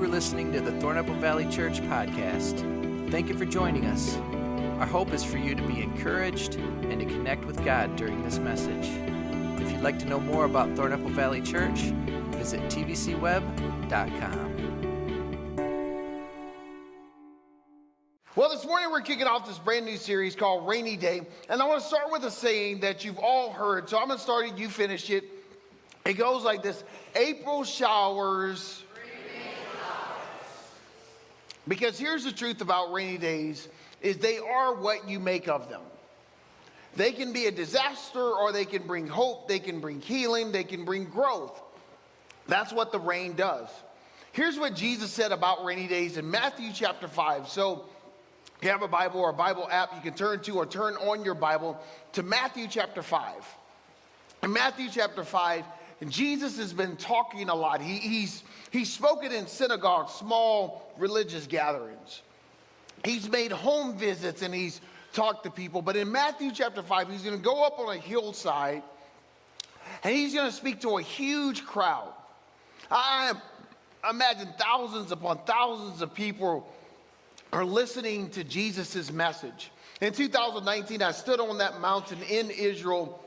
are listening to the Thornapple Valley Church podcast. Thank you for joining us. Our hope is for you to be encouraged and to connect with God during this message. If you'd like to know more about Thornapple Valley Church, visit tvcweb.com. Well, this morning we're kicking off this brand new series called Rainy Day, and I want to start with a saying that you've all heard. So I'm going to start it, you finish it. It goes like this: April showers. Because here's the truth about rainy days, is they are what you make of them. They can be a disaster, or they can bring hope, they can bring healing, they can bring growth. That's what the rain does. Here's what Jesus said about rainy days in Matthew chapter 5. So if you have a Bible or a Bible app, you can turn to or turn on your Bible to Matthew chapter 5. In Matthew chapter 5, Jesus has been talking a lot. He's spoken in synagogues, small religious gatherings. He's made home visits and he's talked to people. But in Matthew chapter 5, he's going to go up on a hillside and he's going to speak to a huge crowd. I imagine thousands upon thousands of people are listening to Jesus' message. In 2019, I stood on that mountain in Israel,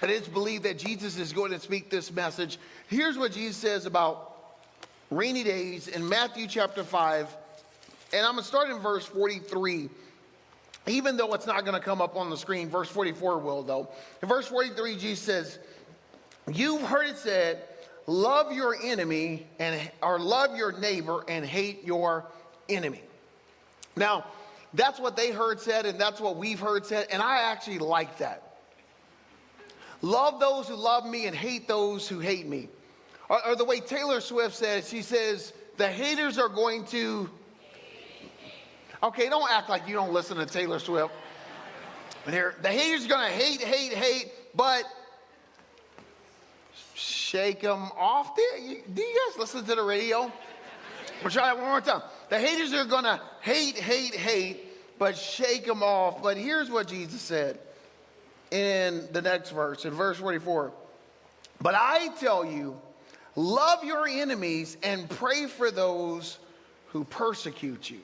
and it's believed that Jesus is going to speak this message. Here's what Jesus says about rainy days in Matthew chapter 5, and I'm going to start in verse 43. Even though it's not going to come up on the screen, verse 44 will though. In verse 43, Jesus says, "You've heard it said, love your enemy or love your neighbor and hate your enemy." Now, that's what they heard said, and that's what we've heard said, and I actually like that. Love those who love me and hate those who hate me. Or the way Taylor Swift says, she says, the haters are going to... Okay, don't act like you don't listen to Taylor Swift. The haters are going to hate, but shake them off. Do you guys listen to the radio? We'll try it one more time. The haters are going to hate, but shake them off. But here's what Jesus said in the next verse, in verse 44. "But I tell you, love your enemies and pray for those who persecute you."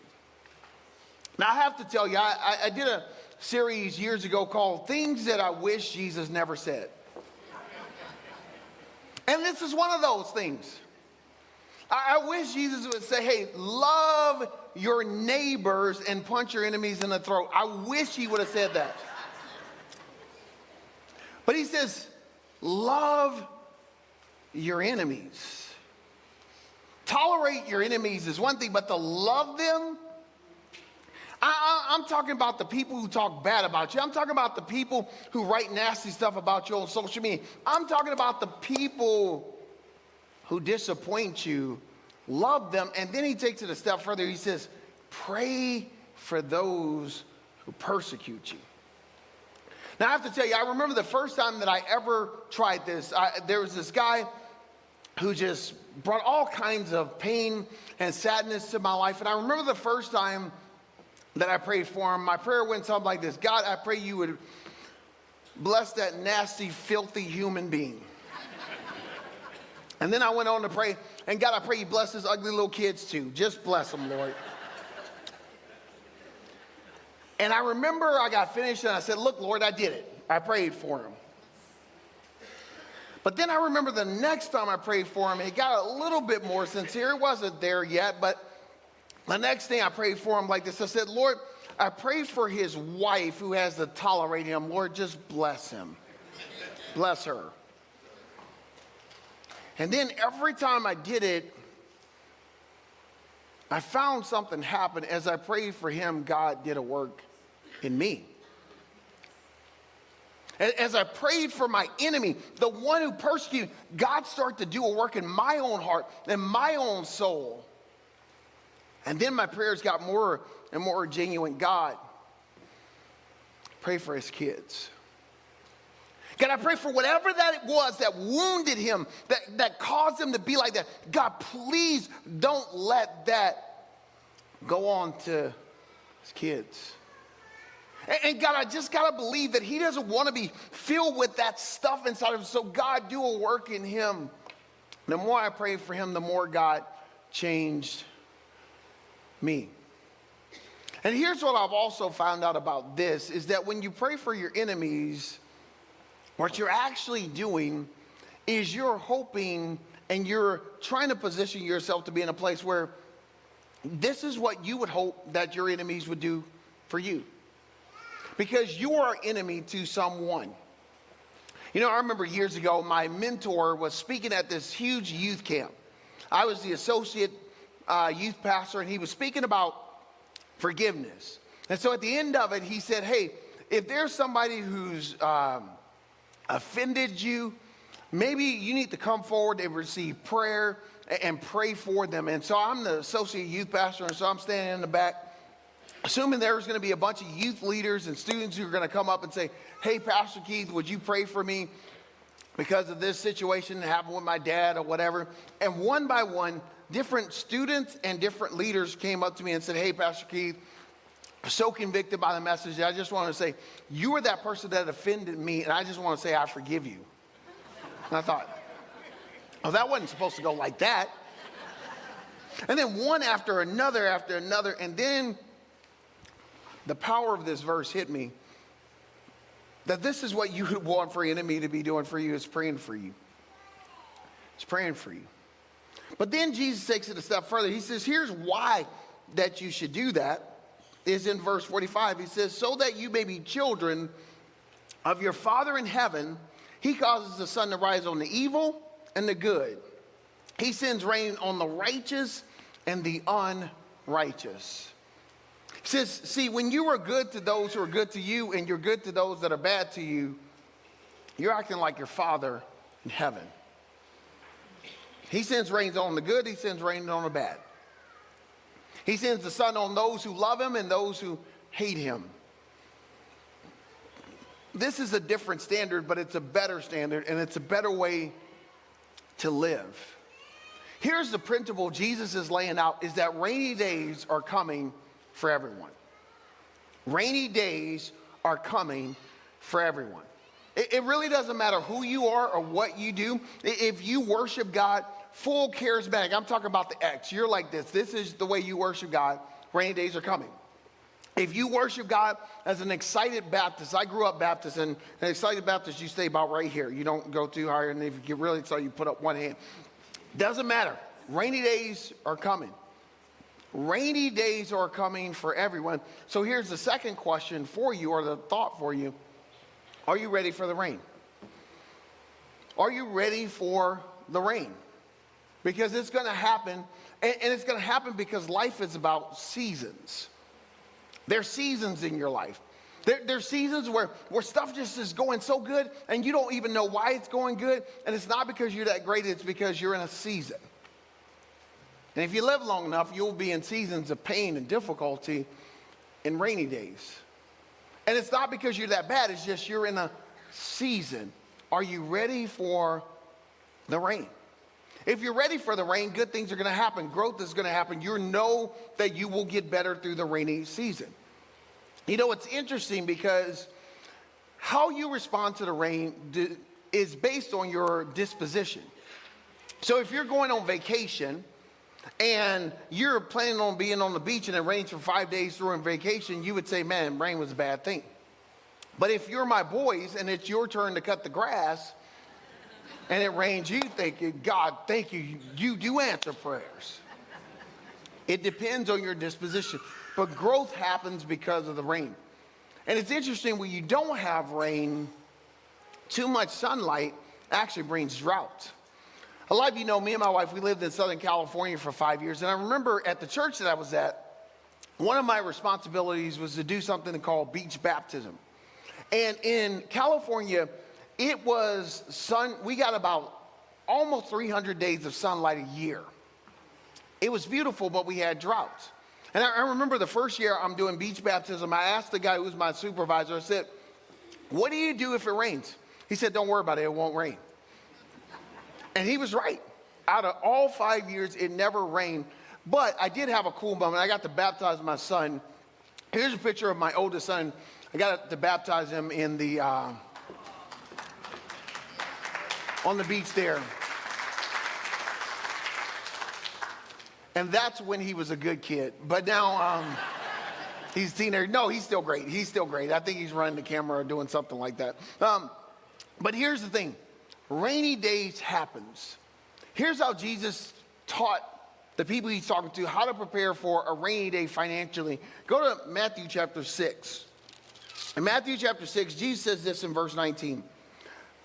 Now, I have to tell you, I did a series years ago called Things That I Wish Jesus Never Said. And this is one of those things. I wish Jesus would say, hey, love your neighbors and punch your enemies in the throat. I wish he would have said that. But he says, love your enemies. Tolerate your enemies is one thing, but to love them, I'm talking about the people who talk bad about you. I'm talking about the people who write nasty stuff about you on social media. I'm talking about the people who disappoint you. Love them. And then he takes it a step further. He says, pray for those who persecute you. Now, I have to tell you, I remember the first time that I ever tried this. There was this guy who just brought all kinds of pain and sadness to my life. And I remember the first time that I prayed for him. My prayer went something like this: God, I pray you would bless that nasty, filthy human being. And then I went on to pray, and God, I pray you bless his ugly little kids too. Just bless them, Lord. And I remember I got finished and I said, look, Lord, I did it. I prayed for him. But then I remember the next time I prayed for him, it got a little bit more sincere. It wasn't there yet, but the next thing I prayed for him like this. I said, Lord, I pray for his wife who has to tolerate him. Lord, just bless him. Bless her. And then every time I did it, I found something happen. As I prayed for him, God did a work in me. As I prayed for my enemy, the one who persecuted, God started to do a work in my own heart and my own soul. And then my prayers got more and more genuine. God, pray for his kids. God, I pray for whatever that it was that wounded him, that caused him to be like that. God, please don't let that go on to his kids. And God, I just got to believe that he doesn't want to be filled with that stuff inside of him. So God, do a work in him. The more I pray for him, the more God changed me. And here's what I've also found out about this, is that when you pray for your enemies, what you're actually doing is you're hoping and you're trying to position yourself to be in a place where this is what you would hope that your enemies would do for you. Because you are enemy to someone. You know, I remember years ago, my mentor was speaking at this huge youth camp. I was the associate youth pastor, and he was speaking about forgiveness. And so at the end of it, he said, hey, if there's somebody who's offended you, maybe you need to come forward and receive prayer and pray for them. And so I'm the associate youth pastor, and so I'm standing in the back, assuming there was going to be a bunch of youth leaders and students who are going to come up and say, hey, Pastor Keith, would you pray for me because of this situation that happened with my dad or whatever? And one by one, different students and different leaders came up to me and said, hey, Pastor Keith, I'm so convicted by the message. I just want to say, you were that person that offended me, and I just want to say I forgive you. And I thought, oh, that wasn't supposed to go like that. And then one after another, and then the power of this verse hit me, that this is what you would want for your enemy to be doing for you, is praying for you. It's praying for you. But then Jesus takes it a step further. He says, here's why that you should do that, is in verse 45. He says, so that you may be children of your Father in heaven. He causes the sun to rise on the evil and the good. He sends rain on the righteous and the unrighteous. He says, see, when you are good to those who are good to you and you're good to those that are bad to you, you're acting like your Father in heaven. He sends rain on the good, he sends rain on the bad. He sends the sun on those who love him and those who hate him. This is a different standard, but it's a better standard, and it's a better way to live. Here's the principle Jesus is laying out, is that rainy days are coming for everyone. Rainy days are coming for everyone. It really doesn't matter who you are or what you do. If you worship God, full charismatic, I'm talking about the X, you're like this. This is the way you worship God. Rainy days are coming. If you worship God as an excited Baptist, I grew up Baptist, and an excited Baptist, you stay about right here. You don't go too high, and if you get really excited, you put up one hand. Doesn't matter. Rainy days are coming. Rainy days are coming for everyone. So here's the second question for you, or the thought for you. Are you ready for the rain? Are you ready for the rain? Because it's going to happen, and it's going to happen because life is about seasons. There's seasons in your life. There's seasons where stuff just is going so good, and you don't even know why it's going good, and it's not because you're that great, it's because you're in a season. And if you live long enough, you'll be in seasons of pain and difficulty in rainy days. And it's not because you're that bad, it's just you're in a season. Are you ready for the rain? If you're ready for the rain, good things are going to happen. Growth is going to happen. You know that you will get better through the rainy season. You know, it's interesting because how you respond to the rain is based on your disposition. So if you're going on vacation and you're planning on being on the beach and it rains for 5 days during vacation, you would say, man, rain was a bad thing. But if you're my boys and it's your turn to cut the grass and it rains, you think, God, thank you, you do answer prayers. It depends on your disposition. But growth happens because of the rain. And it's interesting, when you don't have rain, too much sunlight actually brings drought. A lot of you know, me and my wife, we lived in Southern California for 5 years. And I remember at the church that I was at, one of my responsibilities was to do something called beach baptism. And in California, it was we got about almost 300 days of sunlight a year. It was beautiful, but we had droughts. And I remember the first year I'm doing beach baptism, I asked the guy who was my supervisor, I said, what do you do if it rains? He said, don't worry about it, it won't rain. And he was right. Out of all 5 years, it never rained. But I did have a cool moment. I got to baptize my son. Here's a picture of my oldest son. I got to baptize him in the on the beach there. And that's when he was a good kid. But now he's a teenager. No, he's still great. He's still great. I think he's running the camera or doing something like that. But here's the thing. Rainy days happens. Here's how Jesus taught the people he's talking to how to prepare for a rainy day financially. Go to Matthew chapter 6. In Matthew chapter 6, Jesus says this in verse 19.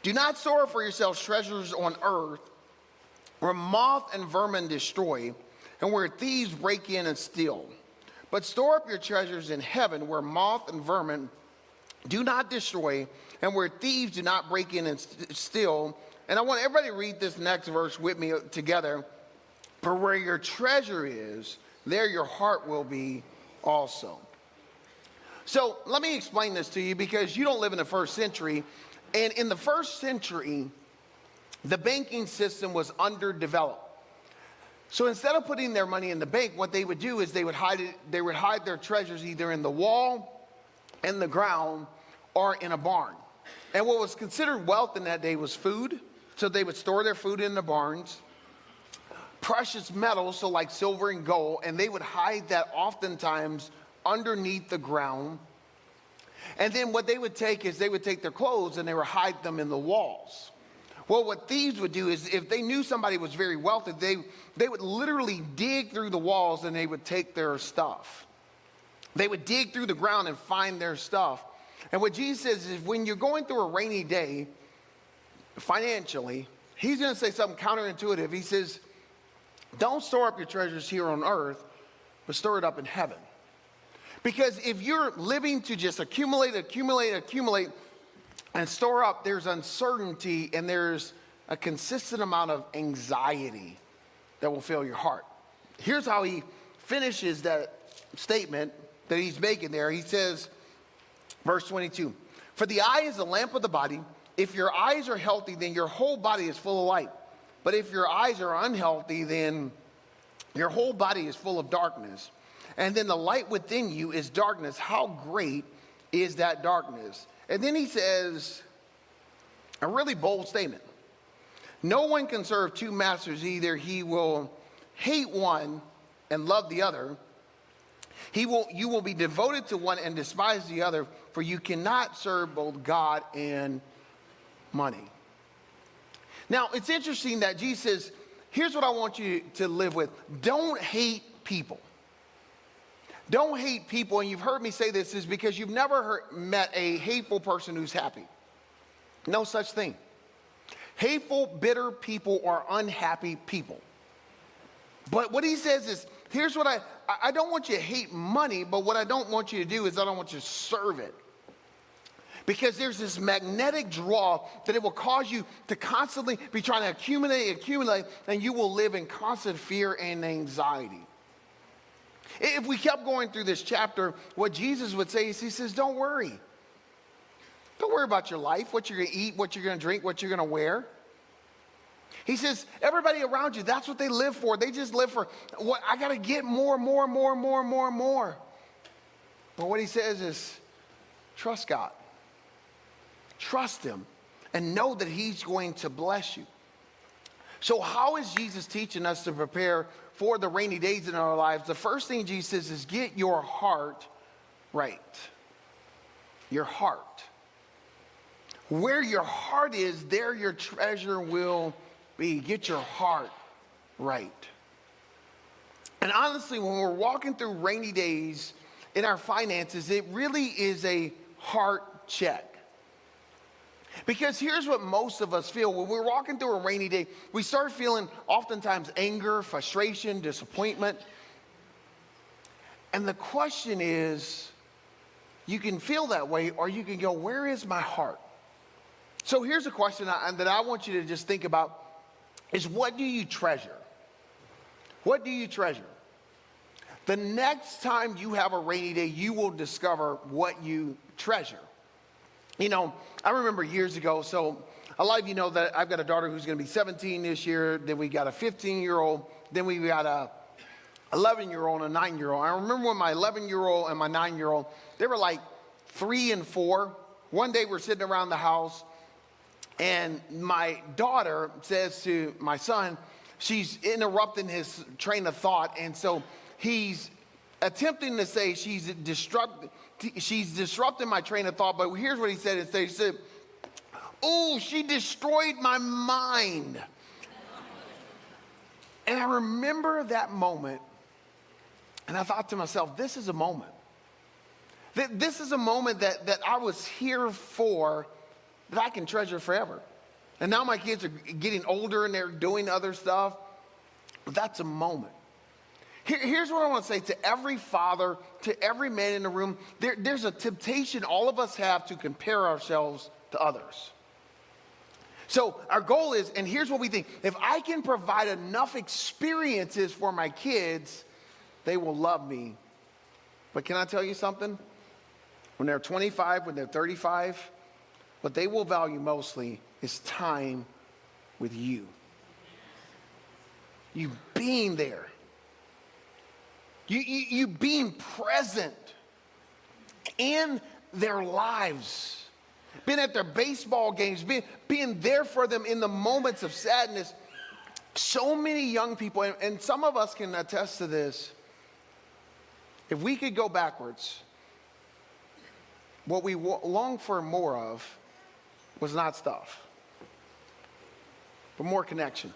Do not store for yourselves treasures on earth where moth and vermin destroy and where thieves break in and steal. But store up your treasures in heaven where moth and vermin do not destroy and where thieves do not break in and steal. And I want everybody to read this next verse with me together. For where your treasure is, there your heart will be also. So let me explain this to you because you don't live in the first century. And in the first century, the banking system was underdeveloped. So instead of putting their money in the bank, what they would do is they would hide their treasures either in the wall, in the ground, or in a barn. And what was considered wealth in that day was food. So they would store their food in the barns. Precious metals, so like silver and gold, and they would hide that oftentimes underneath the ground. And then what they would take is they would take their clothes and they would hide them in the walls. Well, what thieves would do is if they knew somebody was very wealthy, they would literally dig through the walls and they would take their stuff. They would dig through the ground and find their stuff. And what Jesus says is when you're going through a rainy day financially, he's going to say something counterintuitive. He says, don't store up your treasures here on earth, but store it up in heaven. Because if you're living to just accumulate, and store up, there's uncertainty and there's a consistent amount of anxiety that will fill your heart. Here's how he finishes that statement that he's making there. He says, verse 22, for the eye is the lamp of the body. If your eyes are healthy, then your whole body is full of light. But if your eyes are unhealthy, then your whole body is full of darkness. And then the light within you is darkness. How great is that darkness? And then he says a really bold statement. No one can serve two masters. Either he will hate one and love the other. You will be devoted to one and despise the other, for you cannot serve both God and money. Now, it's interesting that Jesus says, here's what I want you to live with. Don't hate people. Don't hate people, and you've heard me say this, is because you've never met a hateful person who's happy. No such thing. Hateful, bitter people are unhappy people. But what he says is, here's what I don't want you to hate money, but what I don't want you to do is I don't want you to serve it. Because there's this magnetic draw that it will cause you to constantly be trying to accumulate, and you will live in constant fear and anxiety. If we kept going through this chapter, what Jesus would say is, he says, don't worry. Don't worry about your life, what you're going to eat, what you're going to drink, what you're going to wear. He says, everybody around you, that's what they live for. They just live for, what I got to get more. But what he says is, trust God. Trust him and know that he's going to bless you. So how is Jesus teaching us to prepare for the rainy days in our lives? The first thing Jesus says is get your heart right. Your heart. Where your heart is, there your treasure will be. Get your heart right. And honestly, when we're walking through rainy days in our finances, it really is a heart check. Because here's what most of us feel. When we're walking through a rainy day, we start feeling oftentimes anger, frustration, disappointment. And the question is, you can feel that way, or you can go, where is my heart? So here's a question that I want you to just think about is, what do you treasure? What do you treasure? The next time you have a rainy day, you will discover what you treasure. You know, I remember years ago, so a lot of you know that I've got a daughter who's going to be 17 this year, then we got a 15-year-old, then we got a 11-year-old and a 9-year-old. I remember when my 11-year-old and my 9-year-old, they were like 3 and 4. One day we're sitting around the house, and my daughter says to my son, she's interrupting his train of thought. And so he's attempting to say she's disrupting my train of thought. But here's what he said instead. He said, "Oh, she destroyed my mind." And I remember that moment, and I thought to myself, this is a moment. This is a moment that I was here for, that I can treasure forever. And now my kids are getting older and they're doing other stuff. But that's a moment. Here's what I want to say to every father, to every man in the room. There's a temptation all of us have to compare ourselves to others. So our goal is, and here's what we think, if I can provide enough experiences for my kids, they will love me. But can I tell you something? When they're 25, when they're 35, what they will value mostly is time with you. You being there. You being present in their lives. Being at their baseball games, being there for them in the moments of sadness. So many young people, and some of us can attest to this. If we could go backwards, what we long for more of was not stuff, but more connection.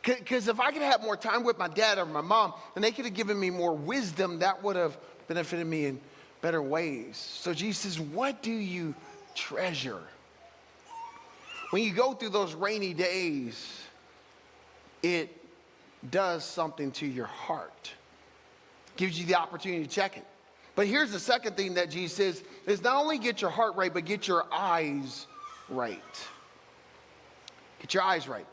Because if I could have more time with my dad or my mom, and they could have given me more wisdom, that would have benefited me in better ways. So Jesus says, what do you treasure? When you go through those rainy days, it does something to your heart. Gives you the opportunity to check it. But here's the second thing that Jesus says, is not only get your heart right, but get your eyes right. Get your eyes right.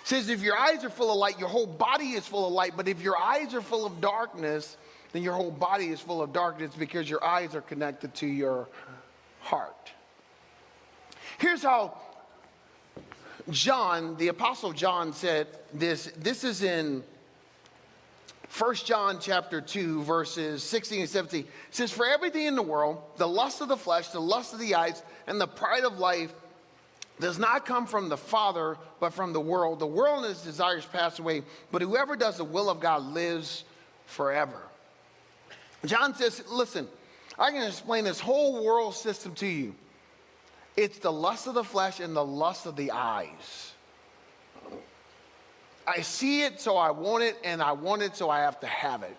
It says if your eyes are full of light, your whole body is full of light. But if your eyes are full of darkness, then your whole body is full of darkness because your eyes are connected to your heart. Here's how John, the Apostle John, said this. This is in 1 John chapter 2, verses 16 and 17. It says, for everything in the world, the lust of the flesh, the lust of the eyes, and the pride of life does not come from the Father, but from the world. The world and its desires pass away, but whoever does the will of God lives forever. John says, listen, I can explain this whole world system to you. It's the lust of the flesh and the lust of the eyes. I see it, so I want it, and I want it, so I have to have it.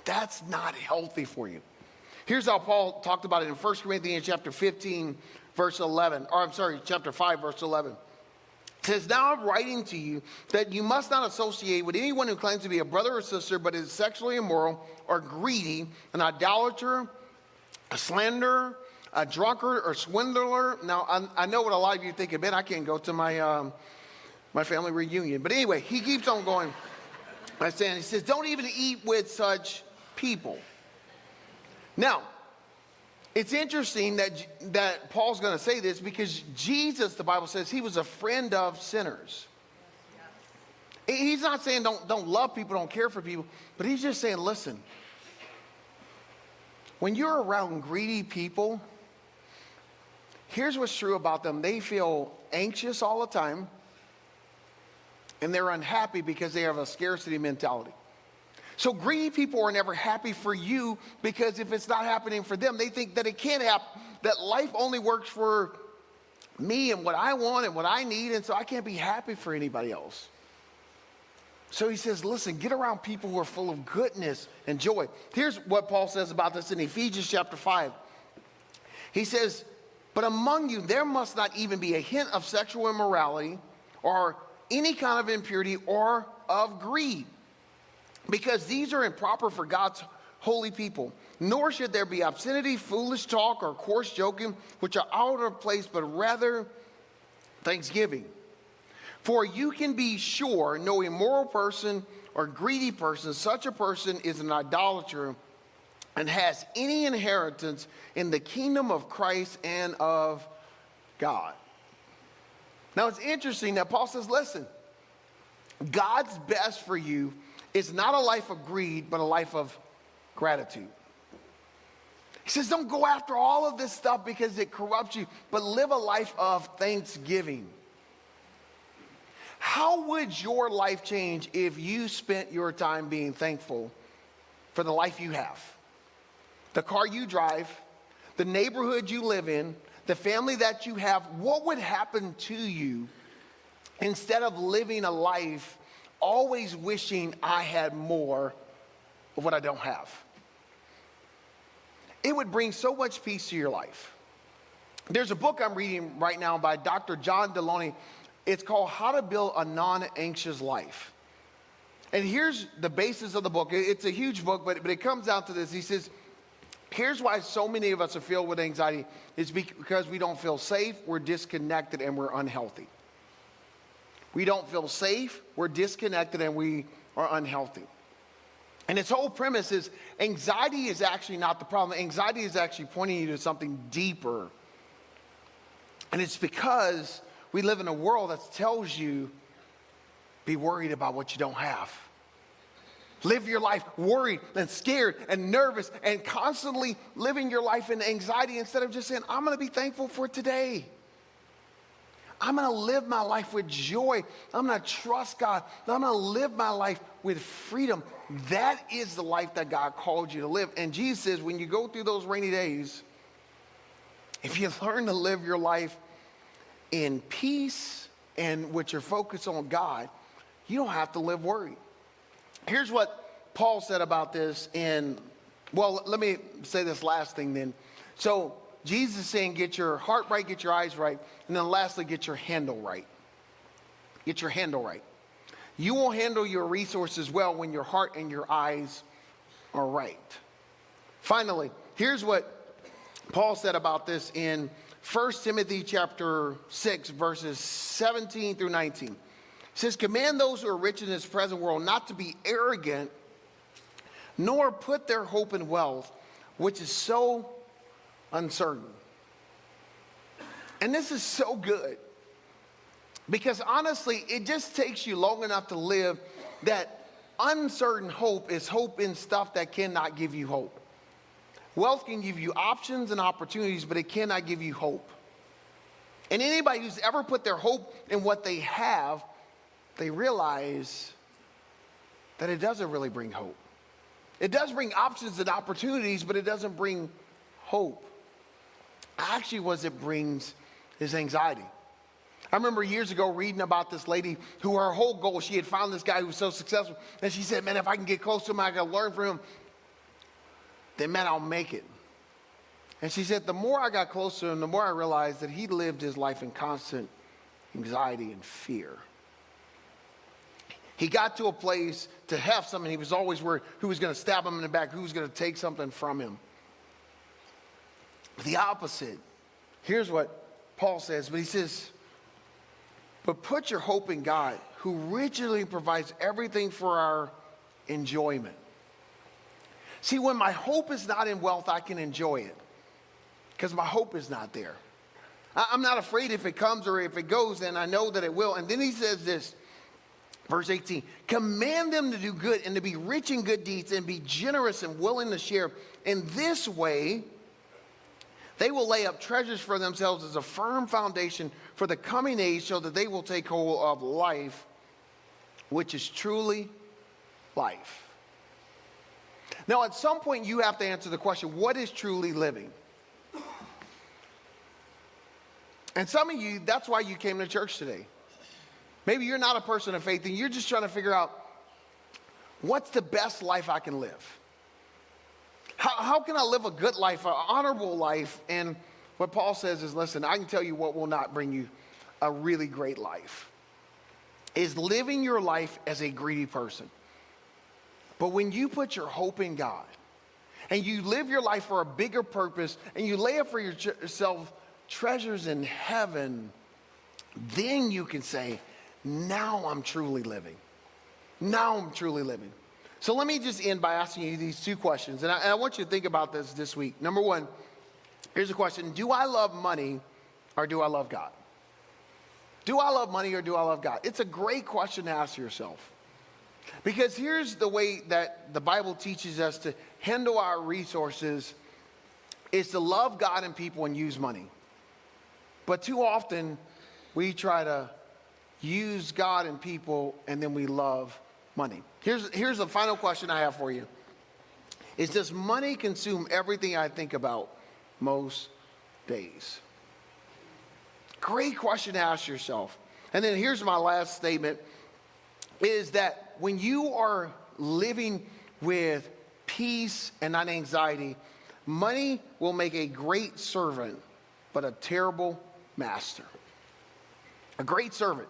That's not healthy for you. Here's how Paul talked about it in 1 Corinthians chapter 15, verse 11. Or I'm sorry, chapter 5, verse 11. It says, now I'm writing to you that you must not associate with anyone who claims to be a brother or sister, but is sexually immoral or greedy, an idolater, a slanderer, a drunkard, or swindler. Now, I know what a lot of you think, man, I can't go to my family reunion. But anyway, he keeps on going. He says, don't even eat with such people. Now, it's interesting that Paul's going to say this because Jesus, the Bible says, he was a friend of sinners. He's not saying don't love people, don't care for people, but he's just saying, listen, when you're around greedy people, here's what's true about them. They feel anxious all the time, and they're unhappy because they have a scarcity mentality. So greedy people are never happy for you because if it's not happening for them, they think that it can't happen, that life only works for me and what I want and what I need, and so I can't be happy for anybody else. So he says, listen, get around people who are full of goodness and joy. Here's what Paul says about this in Ephesians chapter 5. He says, but among you there must not even be a hint of sexual immorality or any kind of impurity or of greed, because these are improper for God's holy people. Nor should there be obscenity, foolish talk, or coarse joking, which are out of place, but rather thanksgiving. For you can be sure no immoral person or greedy person, such a person is an idolater and has any inheritance in the kingdom of Christ and of God. Now it's interesting that Paul says, listen, God's best for you is not a life of greed, but a life of gratitude. He says, don't go after all of this stuff because it corrupts you, but live a life of thanksgiving. How would your life change if you spent your time being thankful for the life you have? The car you drive, the neighborhood you live in, the family that you have. What would happen to you instead of living a life always wishing I had more of what I don't have? It would bring so much peace to your life. There's a book I'm reading right now by Dr. John Deloney. It's called How to Build a Non-Anxious Life. And here's the basis of the book. It's a huge book, but it comes down to this. He says, here's why so many of us are filled with anxiety. It's because we don't feel safe, we're disconnected, and we're unhealthy. We don't feel safe, we're disconnected, and we are unhealthy. And its whole premise is anxiety is actually not the problem. Anxiety is actually pointing you to something deeper. And it's because we live in a world that tells you, be worried about what you don't have. Live your life worried and scared and nervous and constantly living your life in anxiety instead of just saying, I'm going to be thankful for today. I'm going to live my life with joy. I'm going to trust God. I'm going to live my life with freedom. That is the life that God called you to live. And Jesus says, when you go through those rainy days, if you learn to live your life in peace and with your focus on God, you don't have to live worried. Here's what Paul said about this let me say this last thing then. So Jesus is saying, get your heart right, get your eyes right, and then lastly, get your handle right. Get your handle right. You will handle your resources well when your heart and your eyes are right. Finally, here's what Paul said about this in 1 Timothy chapter 6, verses 17 through 19. It says, command those who are rich in this present world not to be arrogant, nor put their hope in wealth, which is so uncertain. And this is so good. Because honestly, it just takes you long enough to live that uncertain hope is hope in stuff that cannot give you hope. Wealth can give you options and opportunities, but it cannot give you hope. And anybody who's ever put their hope in what they have, they realize that it doesn't really bring hope. It does bring options and opportunities, but it doesn't bring hope. Actually, what it brings is anxiety. I remember years ago reading about this lady who her whole goal, she had found this guy who was so successful, and she said, man, if I can get close to him, I can learn from him, then man, I'll make it. And she said, the more I got close to him, the more I realized that he lived his life in constant anxiety and fear. He got to a place to have something. He was always worried who was going to stab him in the back, who was going to take something from him. The opposite. Here's what Paul says, but he says, but put your hope in God, who richly provides everything for our enjoyment. See, when my hope is not in wealth, I can enjoy it because my hope is not there. I'm not afraid if it comes or if it goes, then I know that it will. And then he says this, verse 18, command them to do good and to be rich in good deeds and be generous and willing to share. In this way, they will lay up treasures for themselves as a firm foundation for the coming age so that they will take hold of life, which is truly life. Now, at some point, you have to answer the question, what is truly living? And some of you, that's why you came to church today. Maybe you're not a person of faith and you're just trying to figure out, what's the best life I can live? How can I live a good life, an honorable life? And what Paul says is, listen, I can tell you what will not bring you a really great life. Is living your life as a greedy person. But when you put your hope in God and you live your life for a bigger purpose and you lay up for yourself treasures in heaven, then you can say, now I'm truly living. Now I'm truly living. So let me just end by asking you these two questions. And I want you to think about this week. Number one, here's a question. Do I love money or do I love God? Do I love money or do I love God? It's a great question to ask yourself. Because here's the way that the Bible teaches us to handle our resources is to love God and people and use money. But too often, we try to use God and people, and then we love money. Here's the final question I have for you. Does money consume everything I think about most days? Great question to ask yourself. And then here's my last statement, is that when you are living with peace and not anxiety, money will make a great servant, but a terrible master. A great servant.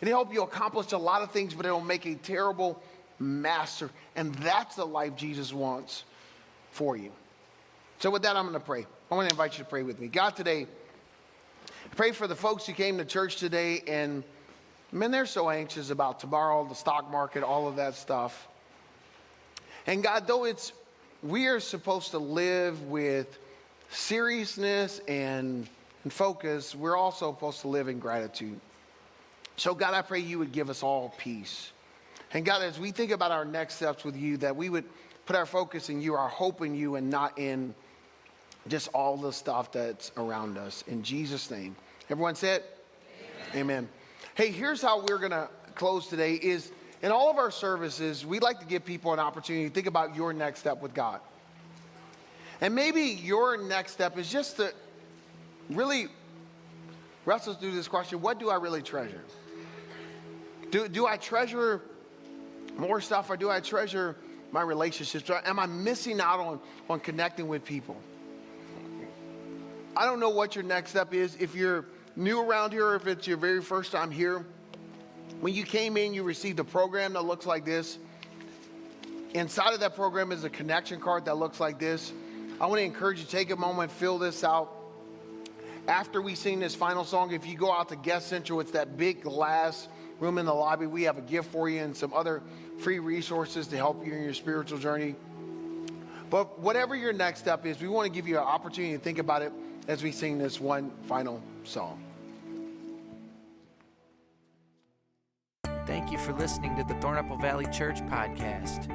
It'll help you accomplish a lot of things, but it'll make a terrible master. And that's the life Jesus wants for you. So with that, I'm going to pray. I want to invite you to pray with me. God, today, I pray for the folks who came to church today, and man, they're so anxious about tomorrow, the stock market, all of that stuff. And God, though we are supposed to live with seriousness and focus, we're also supposed to live in gratitude. So God, I pray you would give us all peace. And God, as we think about our next steps with you, that we would put our focus in you, our hope in you, and not in just all the stuff that's around us. In Jesus' name. Everyone said? Amen. Hey, here's how we're going to close today is in all of our services, we'd like to give people an opportunity to think about your next step with God. And maybe your next step is just to really wrestle through this question, what do I really treasure? Do I treasure more stuff, or do I treasure my relationships? Am I missing out on connecting with people? I don't know what your next step is. If you're new around here, or if it's your very first time here, when you came in, you received a program that looks like this. Inside of that program is a connection card that looks like this. I want to encourage you to take a moment, fill this out. After we sing this final song, if you go out to Guest Central, it's that big glass room in the lobby. We have a gift for you and some other free resources to help you in your spiritual journey. But whatever your next step is, we want to give you an opportunity to think about it as we sing this one final song. Thank you for listening to the Thornapple Valley Church podcast.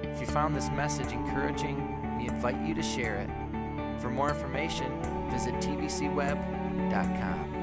If you found this message encouraging, we invite you to share it. For more information, visit tbcweb.com.